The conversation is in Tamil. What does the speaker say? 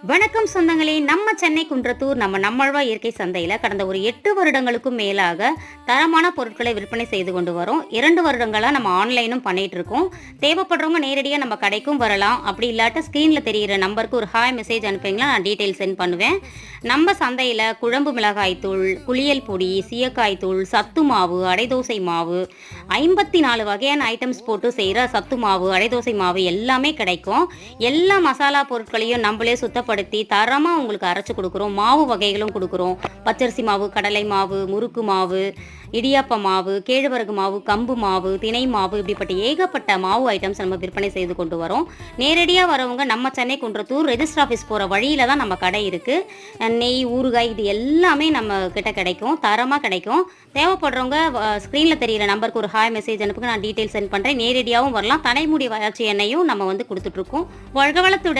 வணக்கம் சொந்தங்களே, நம்ம சென்னை குன்றத்தூர் நம்மழ்வா இயற்கை சந்தையில் கடந்த ஒரு 8 வருடங்களுக்கும் மேலாக தரமான பொருட்களை விற்பனை செய்து கொண்டு வரோம். 2 வருடங்களாக நம்ம ஆன்லைனும் பண்ணிட்டு இருக்கோம். தேவைப்படுறவங்க நேரடியாக நம்ம கடைக்கும் வரலாம். அப்படி இல்லாட்ட ஸ்க்ரீனில் தெரிகிற நம்பருக்கு ஒரு ஹாய் மெசேஜ் அனுப்புங்களா, நான் டீட்டெயில் சென்ட் பண்ணுவேன். நம்ம சந்தையில் குழம்பு மிளகாய் தூள், குளியல் பொடி, சீயக்காய் தூள், சத்து மாவு, அடைதோசை மாவு, 54 வகையான ஐட்டம்ஸ் போட்டு செய்கிற சத்து மாவு, அடைதோசை மாவு எல்லாமே கிடைக்கும். எல்லா மசாலா பொருட்களையும் நம்மளே சுத்தப்படுத்தி தரமாக உங்களுக்கு அரைச்சி கொடுக்குறோம். மாவு வகைகளும் கொடுக்குறோம். பச்சரிசி மாவு, கடலை மாவு, முறுக்கு மாவு, இடியாப்ப மாவு, கேழ்வரகு மாவு, கம்பு மாவு, திணை மாவு, இப்படிப்பட்ட ஏகப்பட்ட மாவு ஐட்டம்ஸ் நம்ம விற்பனை செய்து கொண்டு வரோம். நேரடியாக வரவங்க நம்ம சென்னை குன்றத்தூர் ரெஜிஸ்டர் ஆஃபீஸ் போகிற வழியில் தான் நம்ம கடை இருக்குது. நெய், ஊறுகாய் இது எல்லாமே நம்ம கிட்ட கிடைக்கும், தரமாக கிடைக்கும். தேவைப்படுறவங்க ஸ்க்ரீனில் தெரிகிற நம்பருக்கு ஒரு ஹாய் மெசேஜ் அனுப்புங்க, நான் டீட்டெயில் சென்ட் பண்ணுறேன். நேரடியாகவும் வரலாம். தலைமுடி வளர்ச்சி எண்ணெயும் நம்ம கொடுத்துட்ருக்கோம். வாழ்க வளத்துடன்.